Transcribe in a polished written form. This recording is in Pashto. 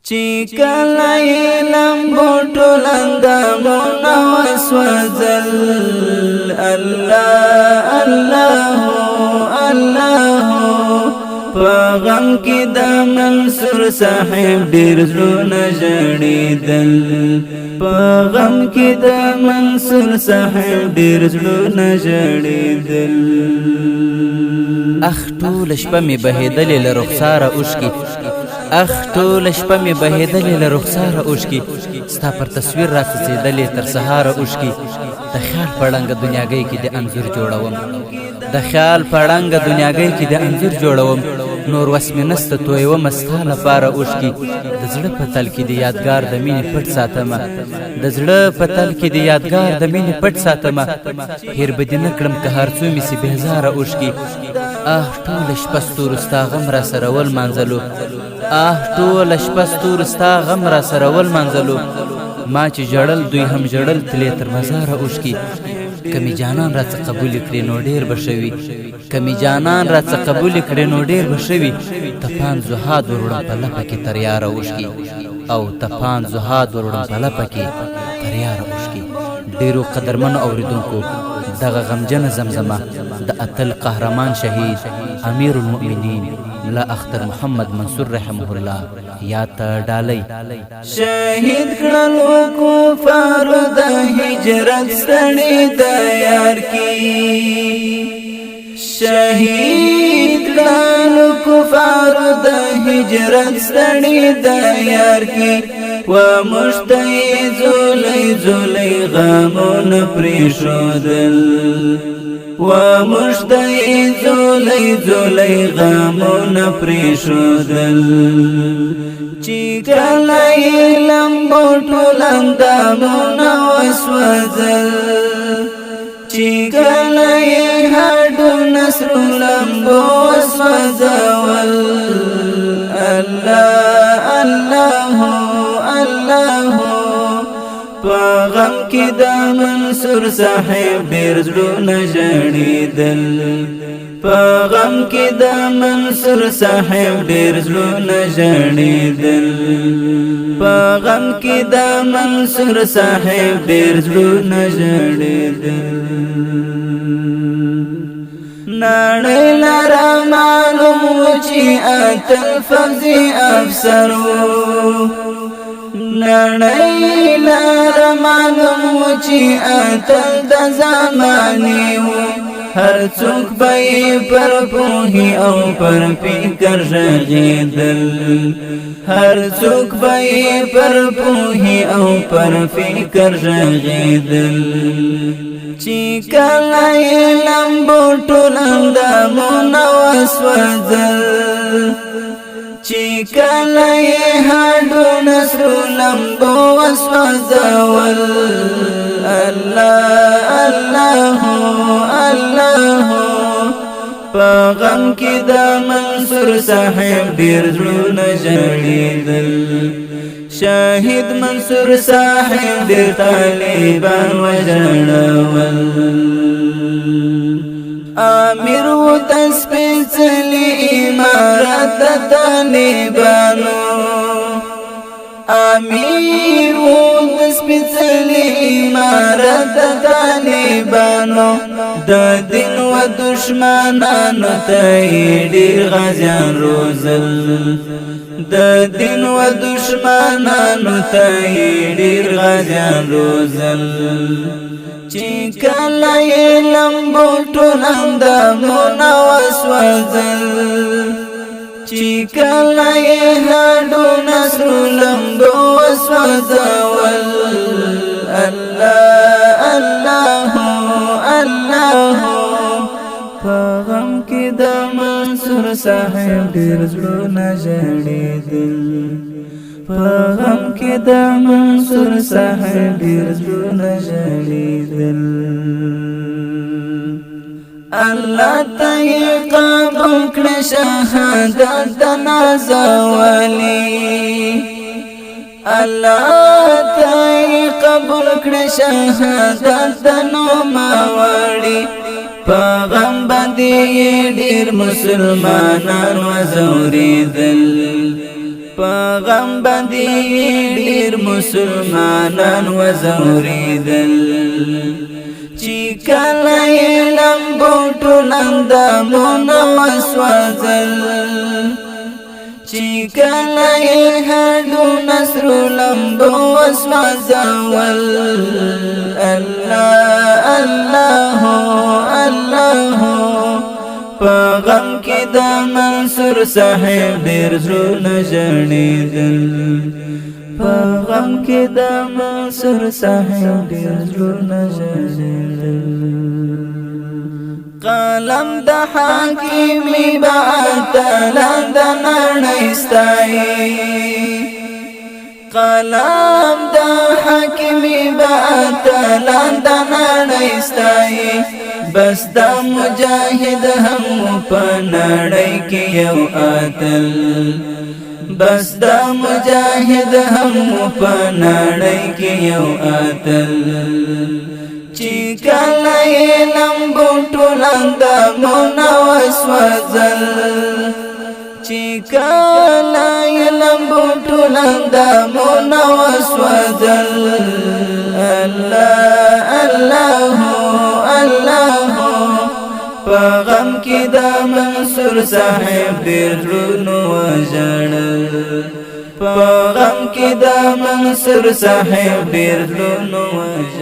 چې کله لمبو ټول اندامونه وسوځل الله الله الله په غم کې د منصور صاحب ډېر زړونه ژړېدل په غم کې د منصور صاحب ډېر زړونه ژړېدل اخ ټوله شپه مې بهېدلې له رخساره اوښکې اخ ټوله شپه مې بهېدلې له رخساره اوښکې ستا پر تصویر راڅڅېدلې تر سهاره اوښکې د خیال په ړنګه دنیاګۍ کې د انځور جوړوم د خیال په ړنګه دنیاګۍ کې د انځور جوړوم نور وس مې نسته تویومه ستا لپاره اوښکې د زړه په تل کې د یادګار د مینې پټ ساتمه د زړه په تل کې د یادګار د مینې پټ ساتمه هېر به دې نه کړم که هر څو مې سي بېزاره اوښکې ټوله شپه ستورو ستا غم را سره ولمانځلو ټوله شپه ستورو ستا غم را سره ولمانځلو ما چې ژړل دوی هم ژړل تلې تر مزاره اوښکې که مې جانان راڅه قبولې کړې نو ډېر به ښه وي که مې جانان راڅه قبولې کړې نو ډېر به ښه وي تپان زهاد وروړم په لپه کې تر یاره اوښکې او تپان زهاد وروړم په لپه کې تر یاره اوښکې ډېرو قدرمنو اورېدونکو دغه غمجنه زمزمه د اتل قهرمان شهید امیر المؤمنین ملا اختر محمد منصور رحمه الله یاد ته ډالۍ شهید کړل کفار د هجرت ستړي د یار کې شهید کړل کفار د هجرت ستړي د یار کې و مشتي زولي زولي غمون پریښودل و مشتي زولي زولي غمون پریښودل چې کله لمبو ټول اندامونه وسوځل چې کله هډونه سرو لمبو وسوځول الله الله الله په غم کې د منصور صاحب ډېر زړونه ژړېدل په غم کې د منصور صاحب ډېر زړونه ژړېدل په غم کې د منصور صاحب ډېر زړونه ژړېدل نړۍ لره معلوم و چې اتل فوزي افسر و نړۍ لره معلوم و چې اتل د زمانې و هر څوک به پر پوهې او پر فکر غږېدل هر څوک به پر پوهې او پر فکر غږېدل چې کله لمبو ټول اندامونه وسوځل چې کله هډونه سرو لمبو وسوځول الله الله الله په غم کې د منصور صاحب ډېر زړونه ژړېدل شهید منصور صاحب ډېر طالبان وژړول امیر و د سپېڅلي امارت د طالبانو امیر و د سپېڅلي امارت د طالبانو د دین و دشمنانو ته ډېر غازیان روزل د دین و دشمنانو ته ډېر غازیان روزل چې کله لمبو ټول اندامونه وسوځل چې کله هډونه سرو لمبو وسوځول الله الله الله په غم کې د منصور صاحب ډېر زړونه ژړېدل په غم کې د منصور صاحب ډېر زړونه ژړېدل الله ته یې قبول کړه شهادت د نازولي الله ته یې قبول کړه شهادت د نوموړي په غم باندې ډېر مسلمانان وځورېدل په غم باندې ډیر مسلمانان وزوریدل چې کله یې لمبو ټول اندامونه وسوځل چې کله یې هډونه سرو لمبو وسوځول الله الله الله په غم کې د منصور صاحب ډېر زړونه ژړېدل په غم کې د منصور صاحب ډېر زړونه ژړېدل قلم د حکیمي باطلان د نړۍ ستایي قلم د حکیمي باطلان د نړۍ ستایي بس د مجاهد هم په نړۍ کې یو اتل بس د مجاهد هم په نړۍ کې یو اتل چې کله یې لمبو ټول اندامونه وسوځل چې کله یې لمبو ټول اندامونه وسوځل الله الله الله په غم کې د منصور صاحب ډېر زړونه وژړل په غم کې د منصور صاحب ډېر زړونه وژړل